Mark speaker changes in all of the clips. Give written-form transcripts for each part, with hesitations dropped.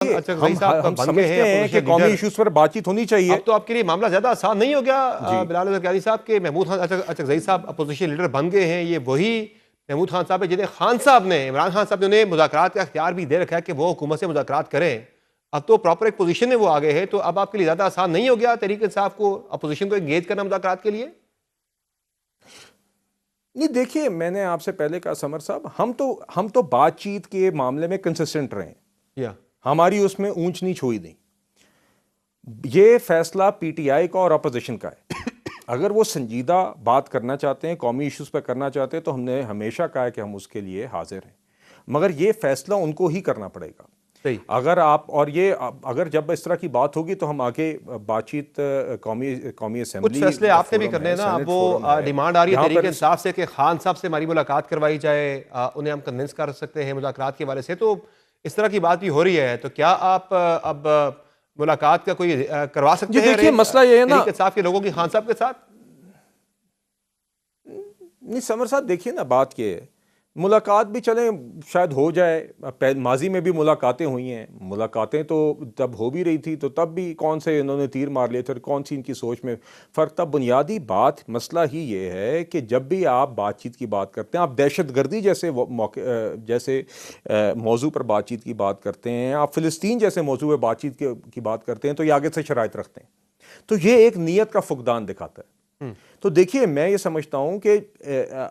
Speaker 1: ہم سمجھتے ہیں کہ قومی ایشوز پر بات چیت ہونی چاہیے.
Speaker 2: اب تو آپ کے لیے معاملہ زیادہ آسان نہیں ہو گیا بلال زرقیانی صاحب کہ محمود خان اچکزئی صاحب اپوزیشن لیڈر بن گئے ہیں. یہ وہی محمود خان صاحب ہے جنہیں خان صاحب نے عمران خان صاحب نے انہیں مذاکرات کا اختیار بھی دے رکھا ہے کہ وہ حکومت سے مذاکرات کریں. اب تو پراپر ایک پوزیشن میں وہ آگے ہے, تو اب آپ کے لیے زیادہ آسان نہیں ہو گیا تحریک انصاف کو اپوزیشن کو انگیج کرنا مذاکرات کے لیے؟
Speaker 1: نہیں دیکھیے, میں نے آپ سے پہلے کہا سمر صاحب, ہم تو بات چیت کے معاملے میں کنسسٹنٹ رہے ہیں, ہماری اس میں اونچ نیچ ہوئی نہیں. یہ فیصلہ پی ٹی آئی کا اور اپوزیشن کا ہے. اگر وہ سنجیدہ بات کرنا چاہتے ہیں, قومی ایشوز پہ کرنا چاہتے ہیں, تو ہم نے ہمیشہ کہا ہے کہ ہم اس کے لیے حاضر ہیں, مگر یہ فیصلہ ان کو ہی کرنا پڑے گا. اگر جب اس طرح کی بات ہوگی تو ہم آگے بات چیت قومی اسمبلی
Speaker 2: کچھ فیصلے آپ نے بھی کرنے ہیں نا. اب وہ ڈیمانڈ آ رہی ہے تحریک انصاف سے کہ خان صاحب سے ہماری ملاقات کروائی جائے, انہیں ہم کنونس کر سکتے ہیں مذاکرات کے حوالے سے, تو اس طرح کی بات بھی ہو رہی ہے. تو کیا آپ اب ملاقات کا کوئی کروا سکتے ہیں
Speaker 1: دیکھیے مسئلہ یہ ہے نا
Speaker 2: تحریک انصاف کے لوگوں کی خان صاحب کے ساتھ؟
Speaker 1: نہیں سمر صاحب دیکھیے نا, بات یہ ہے ملاقات بھی چلیں شاید ہو جائے, ماضی میں بھی ملاقاتیں ہوئی ہیں, ملاقاتیں تو تب ہو بھی رہی تھی, تو تب بھی کون سے انہوں نے تیر مار لیے تھے اور کون سی ان کی سوچ میں فرق تھا. بنیادی بات مسئلہ ہی یہ ہے کہ جب بھی آپ بات چیت کی بات کرتے ہیں, آپ دہشت گردی جیسے موضوع پر بات چیت کی بات کرتے ہیں, آپ فلسطین جیسے موضوع پر بات چیت کی بات کرتے ہیں, تو یہ آگے سے شرائط رکھتے ہیں, تو یہ ایک نیت کا فقدان دکھاتا ہے. تو دیکھیے میں یہ سمجھتا ہوں کہ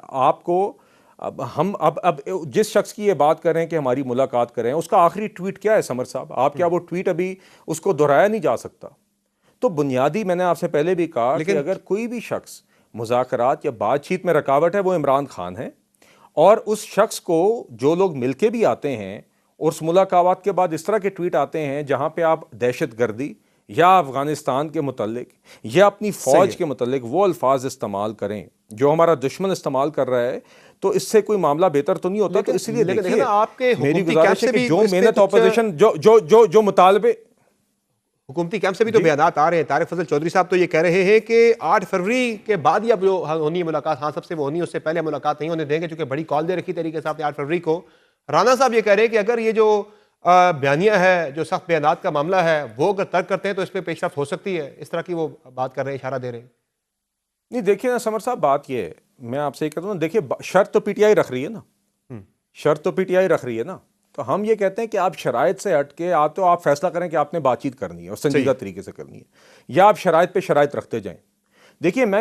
Speaker 1: آپ کو اب جس شخص کی یہ بات کر رہے ہیں کہ ہماری ملاقات کریں, اس کا آخری ٹویٹ کیا ہے سمر صاحب؟ آپ کیا وہ ٹویٹ ابھی اس کو دہرایا نہیں جا سکتا؟ تو بنیادی میں نے آپ سے پہلے بھی کہا کہ اگر کوئی بھی شخص مذاکرات یا بات چیت میں رکاوٹ ہے, وہ عمران خان ہے, اور اس شخص کو جو لوگ مل کے بھی آتے ہیں اور اس ملاقات کے بعد اس طرح کے ٹویٹ آتے ہیں جہاں پہ آپ دہشت گردی یا افغانستان کے متعلق یا اپنی فوج کے متعلق وہ الفاظ استعمال کریں جو ہمارا دشمن استعمال کر رہا ہے, تو اس سے کوئی معاملہ بہتر تو نہیں ہوتا. تو اس لیے دیکھیے
Speaker 2: آپ کے
Speaker 1: میری گزارش ہے کہ جو محنت اپوزیشن جو مطالبے
Speaker 2: حکومتی کیمپ سے بھی تو بیانات آ رہے ہیں. طارق فضل چودھری صاحب تو یہ کہہ رہے ہیں کہ 8 فروری کے بعد ہی اب جو ہونی ہے ملاقات خان صاحب سے وہ ہونی ہے, اس سے پہلے ملاقات نہیں ہونے دیں گے, چونکہ بڑی کال دے رکھی طریقے سے آپ نے 8 فروری کو. رانا صاحب یہ کہہ رہے ہیں کہ اگر یہ جو بیانیہ ہے, جو سخت بیانات کا معاملہ ہے, وہ اگر ترک کرتے ہیں تو اس پہ پیش رفت ہو سکتی ہے. اس طرح کی وہ بات کر رہے ہیں, اشارہ دے رہے ہیں.
Speaker 1: نہیں دیکھیے نا سمر صاحب, بات یہ ہے, میں آپ سے یہ کہتا ہوں, دیکھیے شرط تو پی ٹی آئی رکھ رہی ہے نا, شرط تو پی ٹی آئی رکھ رہی ہے نا. تو ہم یہ کہتے ہیں کہ آپ شرائط سے ہٹ کے تو آپ فیصلہ کریں کہ آپ نے بات چیت کرنی ہے اور سنجیدہ طریقے سے کرنی ہے, یا آپ شرائط پہ شرائط رکھتے جائیں. دیکھیے میں